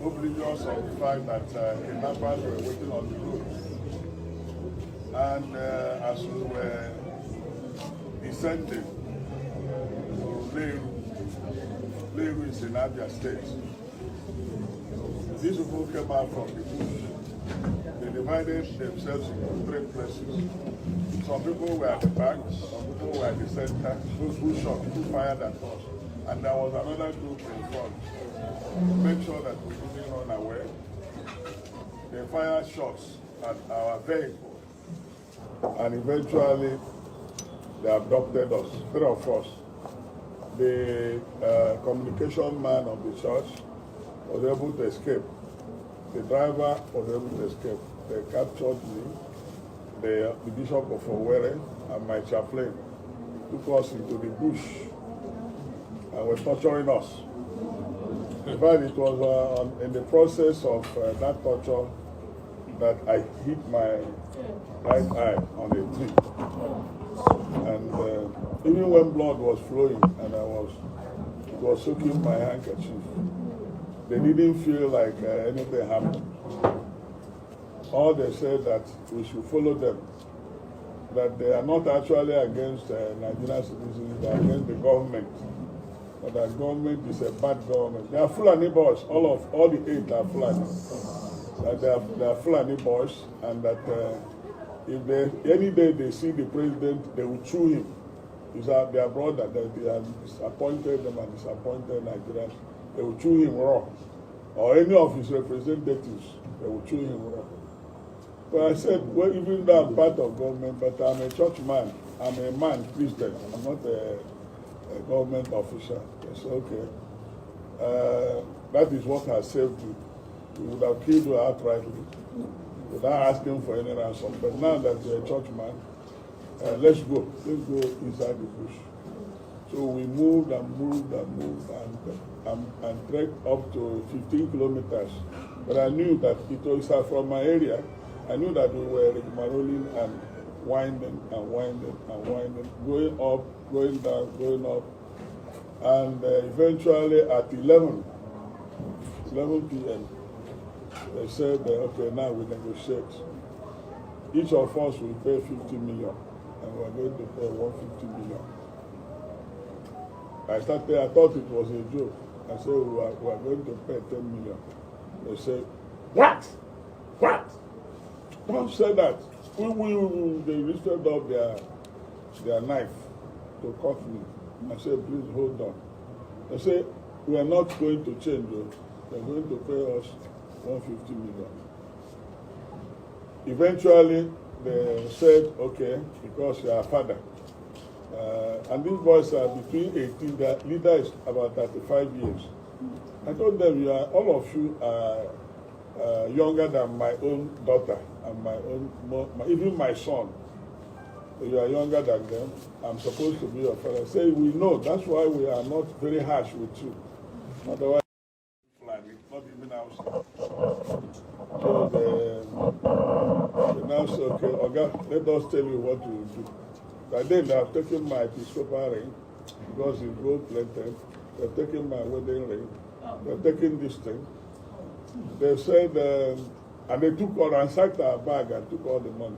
oblivious of the fact that kidnappers were waiting on the road. And as we were descending to Leru is in Abia State, these people came out from the bush. They divided themselves into 3 places. Some people were at the back, some people were at the center. Those who shot, who fired at us. And there was another group in front. To make sure that we didn't run away, they fired shots at our vehicle. And eventually, they abducted us, 3 of us. The communication man of the church was able to escape. The driver was able to escape. They captured me, the Bishop of Owerri, and my chaplain took us into the bush and were torturing us. In fact, it was in the process of that torture that I hit my right eye on a tree. And even when blood was flowing and it was soaking my handkerchief, they didn't feel like anything happened. All they said that we should follow them, that they are not actually against Nigerian citizens, they are against the government. But that government is a bad government. They are Fulani boys, all the 8 are Fulani. That they are Fulani boys, and that if any day they see the president, they will chew him. He's their brother, that they have disappointed them and disappointed Nigerians. They will chew him raw. Or any of his representatives, they will chew him raw. But I said, well, even though I'm part of government, but I'm a church man. I'm a man, Christian. I'm not a government official. I said, okay. That is what has saved you. We would have killed you outrightly without asking for any ransom. But now that you're a church man, let's go. Let's go inside the bush. So we moved and moved and moved and trekked up to 15 kilometers. But I knew that it was from my area. I knew that we were rigmaroling and winding and winding and winding, going up, going down, going up. And eventually at 11 p.m., they said, okay, now we negotiate. Each of us will pay 50 million, and we're going to pay 150 million. I thought it was a joke. I said, we are going to pay 10 million. They said, what? What? Don't say that. They lifted up their knife to cut me. I said, please hold on. They said, we are not going to change it. They're going to pay us 150 million. Eventually, they said, okay, because you are a father. And these boys are between 18, the leader is about 35 years. I told them, all of you are younger than my own daughter and even my son. You are younger than them. I'm supposed to be your father. Say, we know, that's why we are not very harsh with you. Otherwise, not even outside. So they now say, okay, Oga, let us tell you what we will do. By then, they have taken my episcopal ring, because it's gold plated. They've taken my wedding ring. They've taken this thing. They said, and they took all, ransacked our bag and took all the money.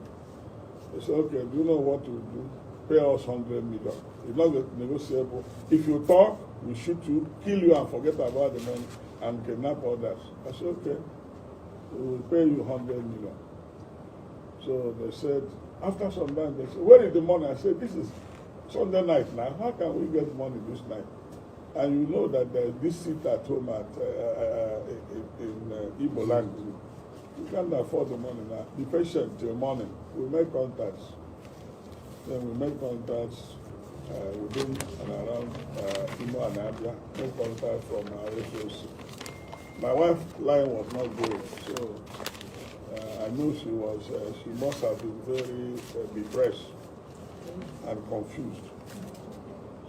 They said, okay, do you know what to do? Pay us 100 million. It's not negotiable. If you talk, we shoot you, kill you, and forget about the money, and kidnap others. I said, okay, we will pay you 100 million. So they said, after some time, they said, where is the money? I said, this is Sunday night now. How can we get money this night? And you know that there's this seat at home in Igbo land. You can't afford the money now. Be patient till morning. We make contacts. Then we make contacts within and around Imo and Abia. Make contact from our SOC. My wife's line was not good, so I knew she must have been very depressed and confused.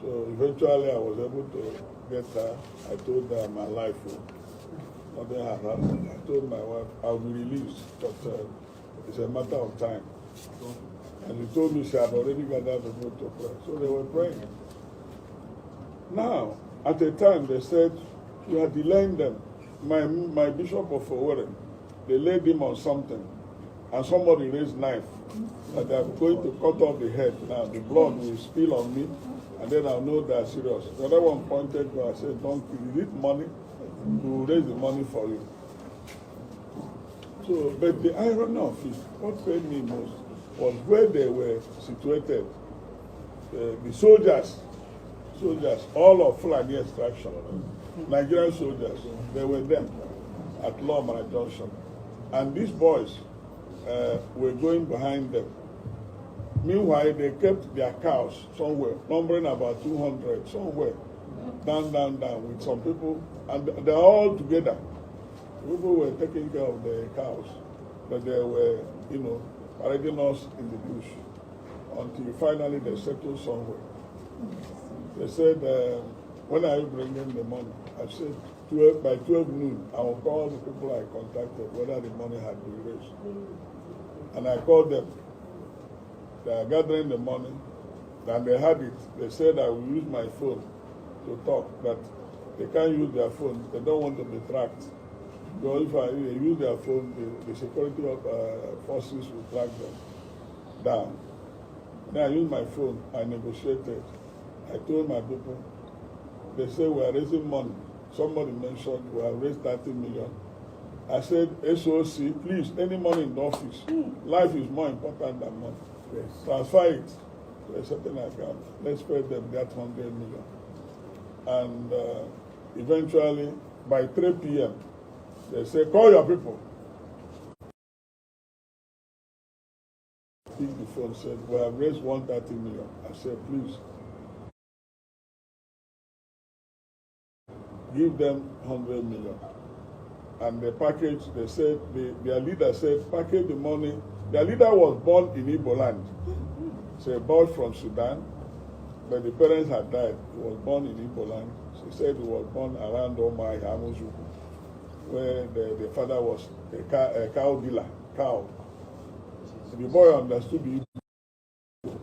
So eventually I was able to get her. I told her my life. Nothing had happened. I told my wife I'll be released, but it's a matter of time. And she told me she had already gathered the people to pray. So they were praying. Now, at the time they said, you are delaying them. my bishop of Owerri, they laid him on something, and somebody raised knife, that they are going to cut off the head. Now the blood will spill on me, and then I'll know they're serious. The other one pointed to me and said, "Don't kill. You need money, we will raise the money for you." So, but the irony of it, what paid me most was where they were situated. The soldiers, all of Fulani extraction, Nigerian soldiers, they were there at Lomara Junction. And these boys were going behind them. Meanwhile, they kept their cows somewhere, numbering about 200, somewhere, down, with some people, and they're all together. People were taking care of the cows, but they were, parading us in the bush until finally they settled somewhere. They said, when are you bringing the money? I said, by 12 noon, I will call the people I contacted whether the money had been raised. And I called them. They are gathering the money, and they had it. They said I will use my phone to talk, but they can't use their phone. They don't want to be tracked. Because if they use their phone, the security forces will track them down. Then I used my phone. I negotiated. I told my people, they say we are raising money. Somebody mentioned we have raised 30 million. I said, SOC, please, any money in the office. Life is more important than money. Yes. Transfer it to a certain account. Let's pay them that 100 million. And eventually, by 3 p.m., they say, call your people. Pick the phone, said, we have raised 130 million. I said, please, give them 100 million. And the package, they said, their leader said, package the money. Their leader was born in Igbo land. It's a boy from Sudan, but the parents had died. He was born in Igbo land. She said he was born around Omai, Hamuzu, where the father was a cow dealer, cow. The boy understood the Igbo.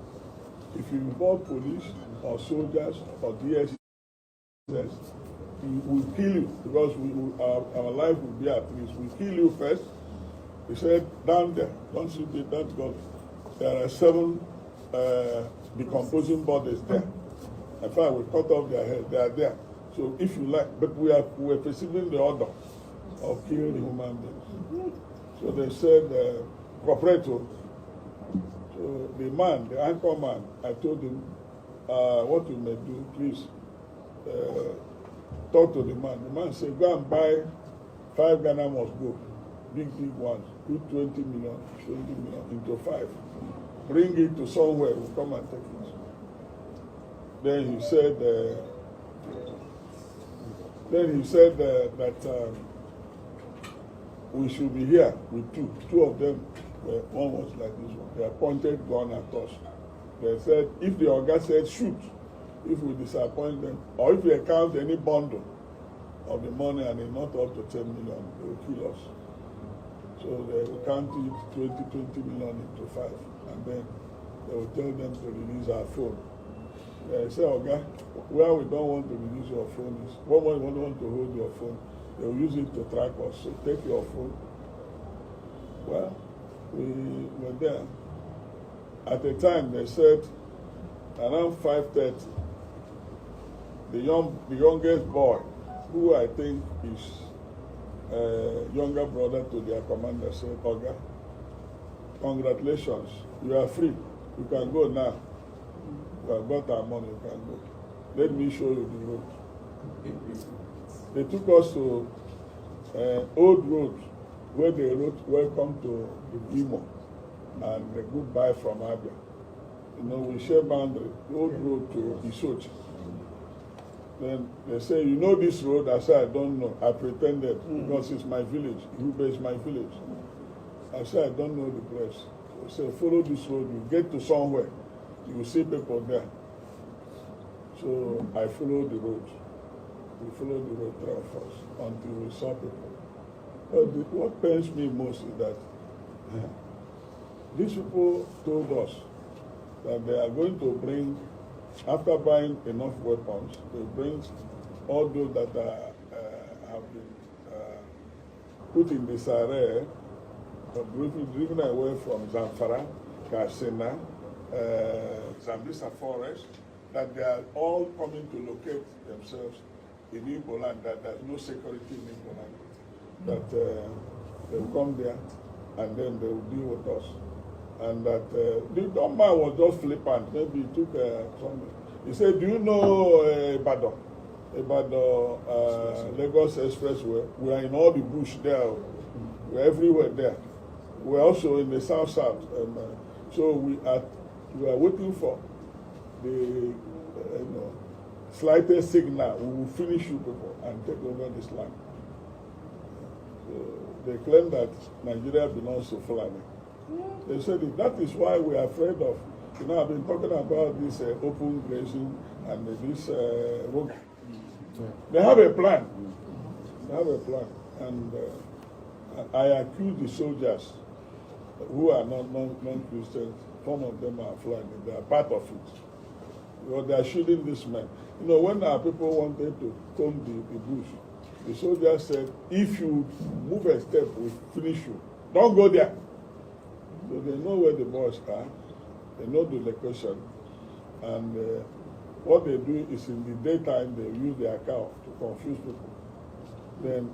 If you involve police or soldiers or DSS, we will kill you because our life will be at risk. We kill you first. He said, down there, don't you be that God. There are 7 decomposing bodies there. In fact, we cut off their head. They are there. So if you like, but we are receiving the order of killing the human beings. So they said, cooperate. So the man, the anchor man, I told him, what you may do, please, talk to the man. The man said, go and buy 5 Ghana must go. Big ones. Put 20 million into 5. Bring it to somewhere, we'll come and take it. Then he said, that we should be here with 2. 2 of them, one was like this one. They pointed gun at us. They said, if the Oga said shoot, if we disappoint them, or if they count any bundle of the money and it's not up to 10 million, they will kill us. So they will count it 20 million into 5, and then they will tell them to release our phone. They say, Oga, where we don't want to release your phone is, when we don't want to hold your phone, they will use it to track us. So take your phone. Well, we were there. At the time, they said, around 5:30, the youngest boy, who I think is younger brother to their commander, said, Oga, congratulations, you are free. You can go now. We have got our money, you can go. Let me show you the road. They took us to old road where they wrote, welcome to Imo and goodbye from Abia. We share boundary, old road to Isochi. Then they say, you know this road? I said, I don't know. I pretended because it's my village. Ube is my village. I said, I don't know the place. They say, follow this road. You get to somewhere. You will see people there. So I followed the road. We followed the road 3 of us until we saw people. But what pains me most is that these people told us that they are going to bring, after buying enough weapons, they bring all those that have been put in disarray, driven away from Zamfara, Katsina, Zambisa forest, that they are all coming to locate themselves in Igbo land, that there's no security in Igbo land. That they will come there and then they will deal with us. And that the young man was just flippant. Maybe he took some. He said, "Do you know Ibadan? Lagos Expressway? We are in all the bush there. We're everywhere there. We're also in the south. So we are waiting for the slightest signal. We will finish you people and take over this land." So they claim that Nigeria belongs to Fulani. They said that is why we are afraid of. I've been talking about this open grazing and this road. They have a plan. They have a plan. And I accuse the soldiers who are not non-Christians. Some of them are Fulani. They are part of it. Because they are shooting these men. When our people wanted to comb the bush, the soldiers said, "If you move a step, we'll finish you. Don't go there." So they know where the boys are. They know the location. And what they do is in the daytime, they use their cow to confuse people. Then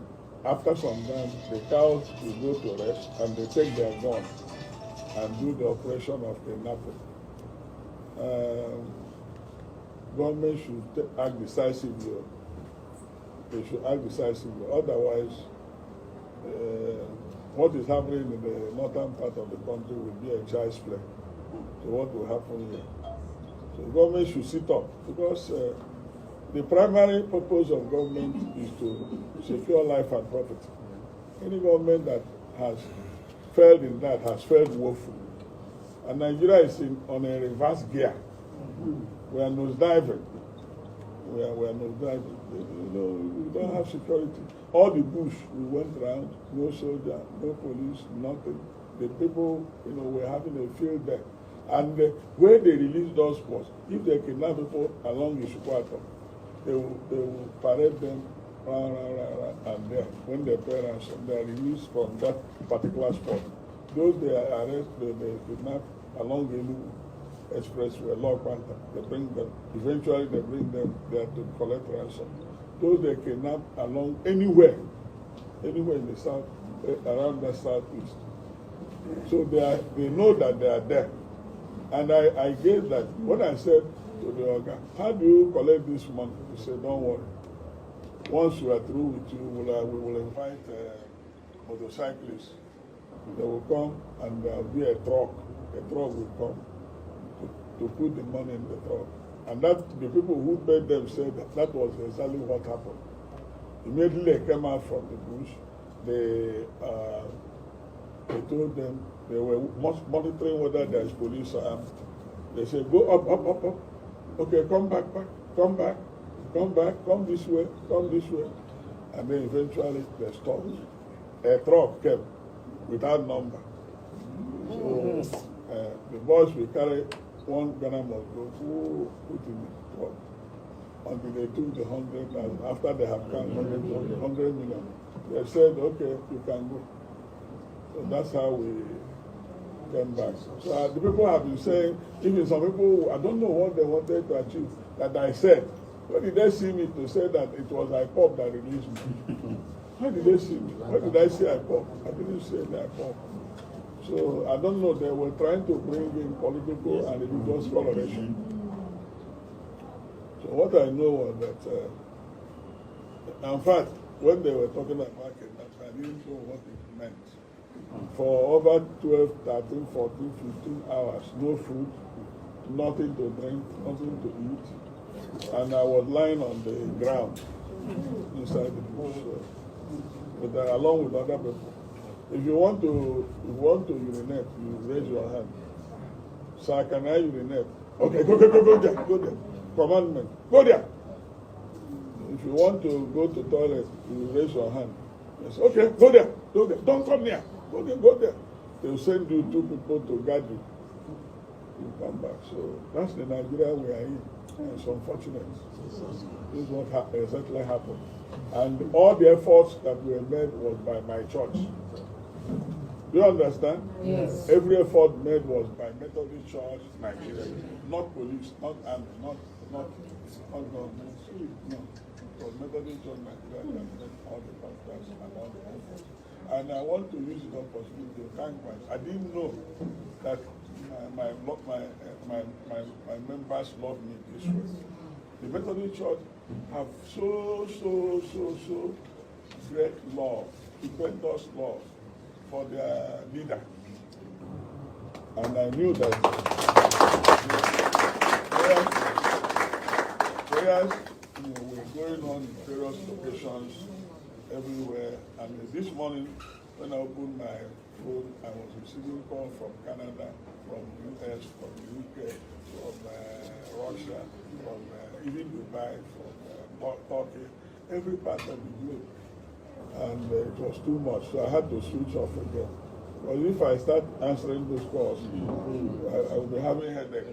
after some time, the cows will go to rest and they take their gun and do the operation of kidnapping. Government should act decisively. They should act decisively. Otherwise, what is happening in the northern part of the country will be a child's play. So what will happen here? So government should sit up, because the primary purpose of government is to secure life and property. Any government that has failed in that has failed woefully. And Nigeria is on a reverse gear. We are nosediving. We are nosediving. We don't have security. All the bush we went around, no soldier, no police, nothing. The people, were having a field day. And where they release those was, if they kidnap people along the Ishukwata, they will parade them round, and then when they pay ransom, they are released from that particular spot. Those they arrest, they kidnap along the expressway, Lord Panther, they bring them. Eventually, they bring them there to collect ransom. Those they kidnap along anywhere in the south, around the southeast. So they know that they are there. And I gave that. When I said to the organ, "How do you collect this money?" He said, "Don't worry. Once we are through with you, we will invite motorcyclists. They will come and there will be a truck. A truck will come to put the money in the truck." And the people who paid them said that was exactly what happened. Immediately they came out from the bush. They told them they were monitoring whether there is police armed. They said, "Go up. Okay, come back, come this way. And then eventually they stopped. A truck came without number. So the boys will carry one Ghana must go, put in the truck until they took the 100,000. After they have counted 100 million, they said, "Okay, you can go." So that's how we came back. So the people have been saying, even some people, I don't know what they wanted to achieve, that I said. Where did they see me to say that it was IPOP that released me? How did they see me? Where did I say IPOP? I didn't say IPOP. So I don't know, they were trying to bring in political and religious coloration. So what I know was that, in fact, when they were talking about kidnapping, I didn't know what it meant. For over 12, 13, 14, 15 hours, no food, nothing to drink, nothing to eat. And I was lying on the ground inside the bush, along with other people. If you want to urinate, you raise your hand. Sir, can I urinate? Okay, go there. Commandment, go there. If you want to go to toilet, you raise your hand. Yes, okay, go there. Don't come near. Go there. They will send you 2 people to guard you. You come back. So that's the Nigeria we are in. It's unfortunate. This is what exactly happened. And all the efforts that were made was by my church. Do you understand? Yes. Every effort made was by Methodist Church, Nigeria. Not police, not army, not government. No. It was Methodist Church, Nigeria that made all the contracts and all the efforts. And I want to use the opportunity to thank I didn't know that my members love me this way. The Methodist Church have so great love, tremendous love for their leader. And I knew that prayers were going on in various locations everywhere. And this morning, when I opened my phone, I was receiving calls from Canada, from US, from UK, from Russia, from even Dubai, from Turkey, every part of the globe. And it was too much, so I had to switch off again. But if I start answering those calls, I will be having headache.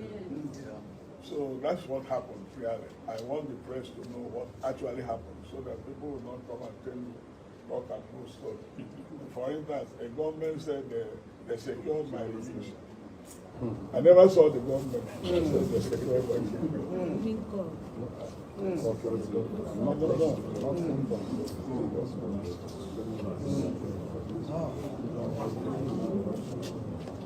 So that's what happened, really. I want the press to know what actually happened, so that people will not come and tell you, talk and no story. For instance, a government said they secured my release. I never saw the government say they secured my release.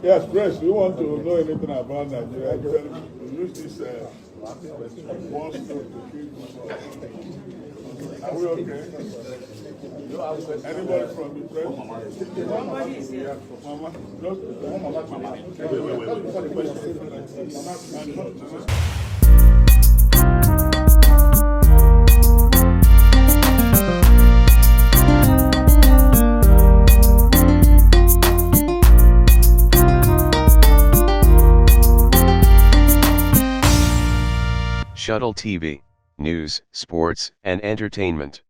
Yes, press, do you want to know anything about Nigeria? You use this one stone to kill people. Are we okay? Anybody from the press? Somebody is here. Mama? No? Mama. Shuttle TV, news, sports, and entertainment.